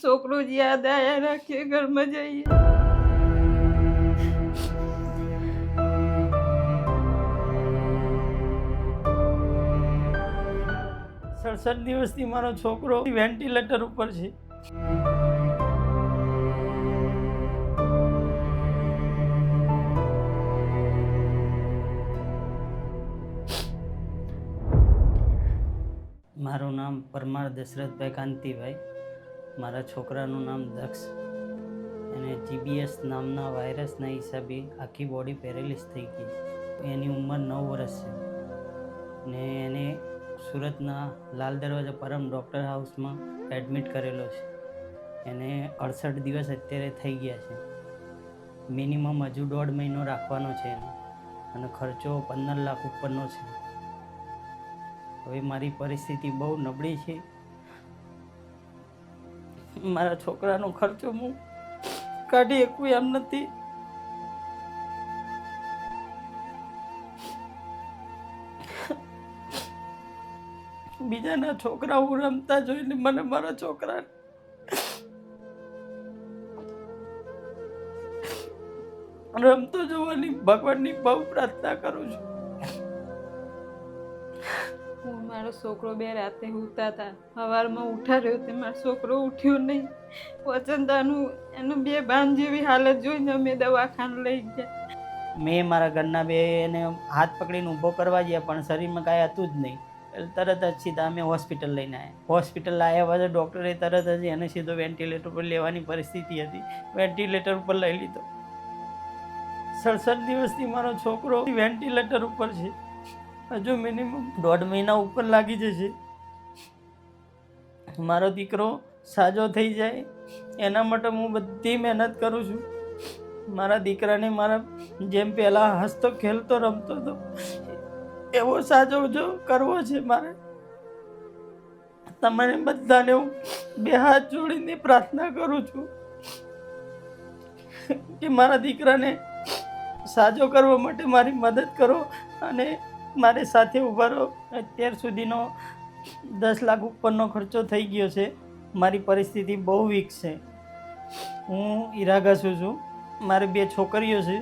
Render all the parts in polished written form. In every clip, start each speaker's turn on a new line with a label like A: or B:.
A: છોકરો જ યાદ આયા રાખીએ, ઘરમાં જઈએ. 67 દિવસથી મારો છોકરો વેન્ટિલેટર ઉપર છે. મારું નામ પરમાર દશરથભાઈ કાંતિભાઈ. મારા છોકરાનું નામ દક્ષ. એને GBS નામના વાયરસના હિસાબે આખી બોડી પેરેલિસ થઈ ગઈ. એની ઉંમર 9 વર્ષ છે ને એને સુરતના લાલ દરવાજા પરમ ડૉક્ટર હાઉસમાં એડમિટ કરેલો છે. એને 68 દિવસ અત્યારે થઈ ગયા છે. મિનિમમ હજુ 1.5 મહિનો રાખવાનો છે એને, અને ખર્ચો 15 લાખ ઉપરનો છે. હવે મારી પરિસ્થિતિ બહુ નબળી છે. મારા છોકરાનો ખર્ચો હું કાઢી શકું એમ નથી. બીજાના છોકરાઓ રમતા જોઈને મને મારા છોકરા રમતો જોવાની ભગવાનની બહુ પ્રાર્થના કરું છું. હું મારો છોકરો 2 રાતે સૂતા હતા, સવારમાં ઉઠાડ્યો તે મારો છોકરો ઉઠ્યો નહીં. વચનદાનું એનું 2 બાન જેવી હાલત જોઈને અમે દવાખાને લઈ ગયા. મેં મારા ઘરના 2 એને હાથ પકડીને ઊભો કરવા ગયા, પણ શરીરમાં કાંઈ હતું જ નહીં. તરત જ સીધા અમે હોસ્પિટલ લઈને આવ્યા. હોસ્પિટલ આવ્યા બાદ ડૉક્ટરે તરત જ એને સીધો વેન્ટિલેટર પર લેવાની પરિસ્થિતિ હતી. વેન્ટિલેટર ઉપર લઈ લીધો. 67 દિવસથી મારો છોકરો વેન્ટિલેટર ઉપર છે. હજુ મિનિમમ 1.5 મહિના ઉપર લાગી જશે. મારો દીકરો સાજો થઈ જાય એના માટે હું બધી મહેનત કરું છું. મારા દીકરાને મારા જેમ પહેલાં હસતો ખેલતો રમતો હતો એવો સાજો જો કરવો છે મારે. તમારે બધાને હું 2 હાથ જોડીને પ્રાર્થના કરું છું કે મારા દીકરાને સાજો કરવા માટે મારી મદદ કરો અને મારી સાથે ઊભા રહો. અત્યાર સુધીનો 10 લાખ ઉપરનો ખર્ચો થઈ ગયો છે. મારી પરિસ્થિતિ બહુ વીક છે. હું ઈરાઘાસુ છું. મારે 2 છોકરીઓ છે.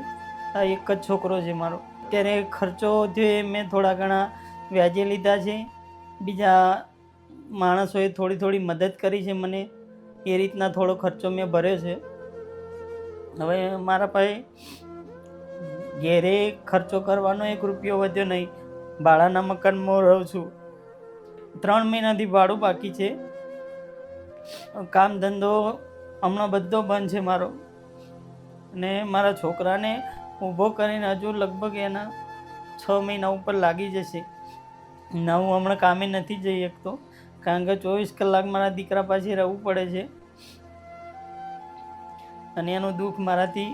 A: આ એક જ છોકરો છે મારો. અત્યારે ખર્ચો જે મેં થોડા ઘણા વ્યાજે લીધા છે. બીજા માણસોએ થોડી મદદ કરી છે મને, એ રીતના થોડો ખર્ચો મેં ભર્યો છે. હવે મારા પાસે ઘેરે ખર્ચો કરવાનો 1 રૂપિયો વધ્યો નહીં. ભાડાના મકાનમાં રહું છું. 3 મહિનાથી ભાડું બાકી છે. કામ ધંધો હમણાં બધો બંધ છે મારો. અને મારા છોકરાને ઊભો કરીને હજુ લગભગ એના 6 મહિના ઉપર લાગી જશે. ના, હું હમણાં કામે નથી જઈ શકતો, કારણ કે 24 કલાક મારા દીકરા પાસે રહેવું પડે છે. અને એનું દુઃખ મારાથી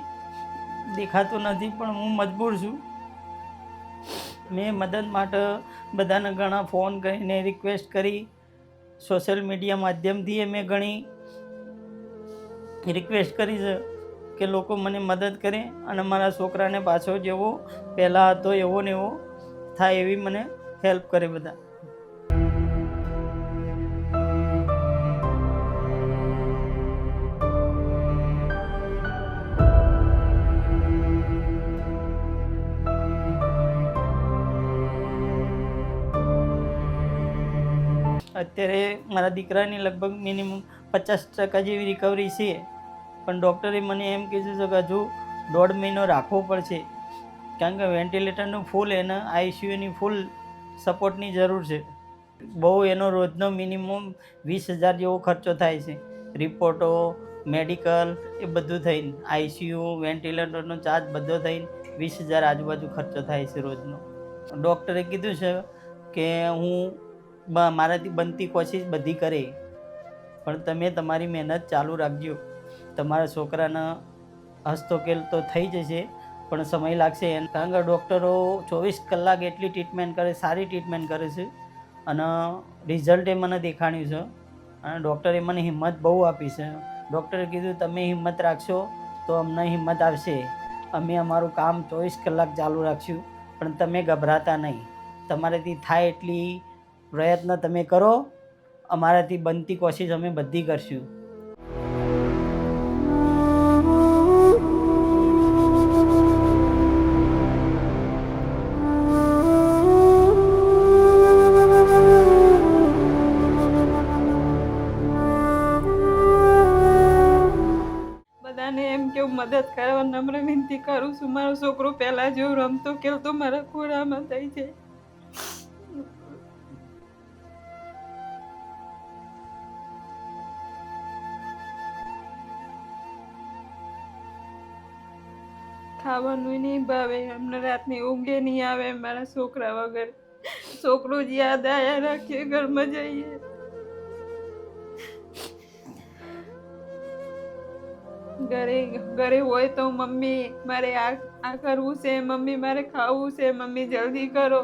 A: દેખાતું નથી, પણ હું મજબૂર છું. મેં મદદ માટે બધાને ઘણા ફોન કરીને રિક્વેસ્ટ કરી. સોશિયલ મીડિયા માધ્યમથી મેં ઘણી રિક્વેસ્ટ કરી છે કે લોકો મને મદદ કરે અને મારા છોકરાને પાછો જેવો પહેલાં હતો એવો ને એવો થાય એવી મને હેલ્પ કરે બધા. અત્યારે મારા દીકરાની લગભગ મિનિમમ 50% જેવી રિકવરી છે, પણ ડૉક્ટરે મને એમ કીધું છે કે હજુ 1.5 મહિનો રાખવો પડશે, કારણ કે વેન્ટિલેટરનું ફૂલ એને ICUની ફૂલ સપોર્ટની જરૂર છે. બહુ એનો રોજનો મિનિમમ 20,000 જેવો ખર્ચો થાય છે. રિપોર્ટો, મેડિકલ એ બધું થઈને, ICU, વેન્ટિલેટરનો ચાર્જ બધો થઈને 20,000 આજુબાજુ ખર્ચો થાય છે રોજનો. ડૉક્ટરે કીધું છે કે હું મારાથી બનતી કોશિશ બધી કરે, પણ તમે તમારી મહેનત ચાલુ રાખજો. તમારા છોકરાના હસતો ખેલતો થઈ જશે, પણ સમય લાગશે. કારણ કે ડૉક્ટરો 24 કલાક એટલી ટ્રીટમેન્ટ કરે, સારી ટ્રીટમેન્ટ કરે છે, અને રિઝલ્ટ એ મને દેખાડ્યું છે. અને ડૉક્ટરે મને હિંમત બહુ આપી છે. ડૉક્ટરે કીધું તમે હિંમત રાખશો તો અમને હિંમત આવશે. અમે અમારું કામ 24 કલાક ચાલુ રાખશું, પણ તમે ગભરાતા નહીં. તમારાથી થાય એટલી પ્રયત્ન તમે કરો. અમારાથી બનતી કોશિશ અમે બધી કરશું.
B: એવું મદદ કરવા નમ્ર વિનંતી કરું છું. મારો છોકરો પહેલા જેવો રમતો ખેલતો મારા ખોરામાં થઈ છે. ખાવાનું નહીં ભાવે, અમને રાતની ઊંઘે નહીં આવે મારા છોકરા વગર. છોકરો જ યાદ આયા રાખીએ, ઘરમાં જઈએ. ઘરે હોય તો મમ્મી મારે આ કરવું છે, મમ્મી મારે ખાવું છે, મમ્મી જલ્દી કરો.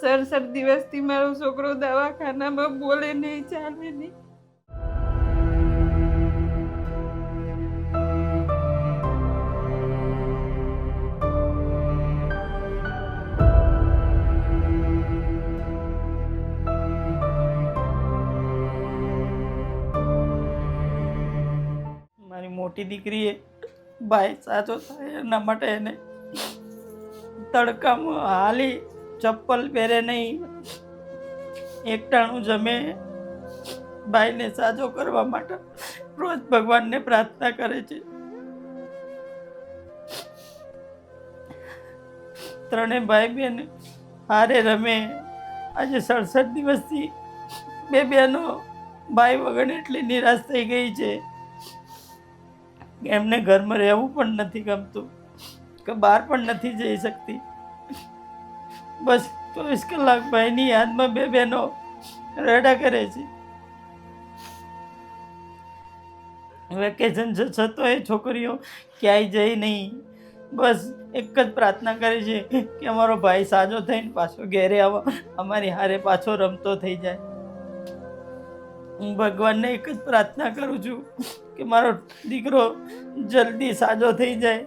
B: 17 દિવસથી મારો છોકરો દવાખાનામાં બોલે નહીં, ચાલે નહીં.
A: મારી મોટી દીકરીએ ભાઈ સાચો થાય એના માટે એને તડકામાં હાલી, ચપ્પલ પહેરે નહીં, એકટાણું જમે, ભાઈને સાજો કરવા માટે રોજ ભગવાનને પ્રાર્થના કરે છે. ત્રણેય ભાઈ બહેન હારે રમે. આજે 67 દિવસથી બે બહેનો ભાઈ વગર એટલી નિરાશ થઈ ગઈ છે. એમને ઘરમાં રહેવું પણ નથી ગમતું કે બહાર પણ નથી જઈ શકતી. બસ 24 કલાક ભાઈની યાદમાં બે બહેનો રડા કરે છે. વેકેશન છતાં એ છોકરીઓ ક્યાંય જઈ નહીં. બસ એક જ પ્રાર્થના કરે છે કે અમારો ભાઈ સાજો થઈને પાછો ઘેરે આવો, અમારી હારે પાછો રમતો થઈ જાય. હું ભગવાનને એક જ પ્રાર્થના કરું છું કે મારો દીકરો જલ્દી સાજો થઈ જાય.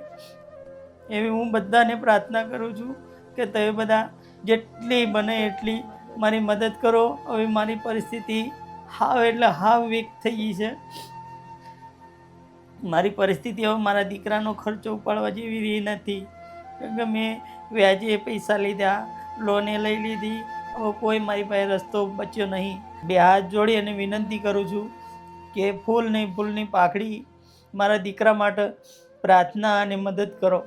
A: એવી હું બધાને પ્રાર્થના કરું છું કે તમે બધા જેટલી બને એટલી મારી મદદ કરો. હવે મારી પરિસ્થિતિ હાવ એટલે હાવ વીક થઈ ગઈ છે. મારી પરિસ્થિતિ હવે મારા દીકરાનો ખર્ચો ઉપાડવા જેવી રહી નથી. કારણ કે મેં વ્યાજે પૈસા લીધા, લોને લઈ લીધી. હવે કોઈ મારી પાસે રસ્તો બચ્યો નહીં. બે હાથ જોડી અને વિનંતી કરું છું કે ફૂલની પાખડી મારા દીકરા માટે પ્રાર્થના અને મદદ કરો.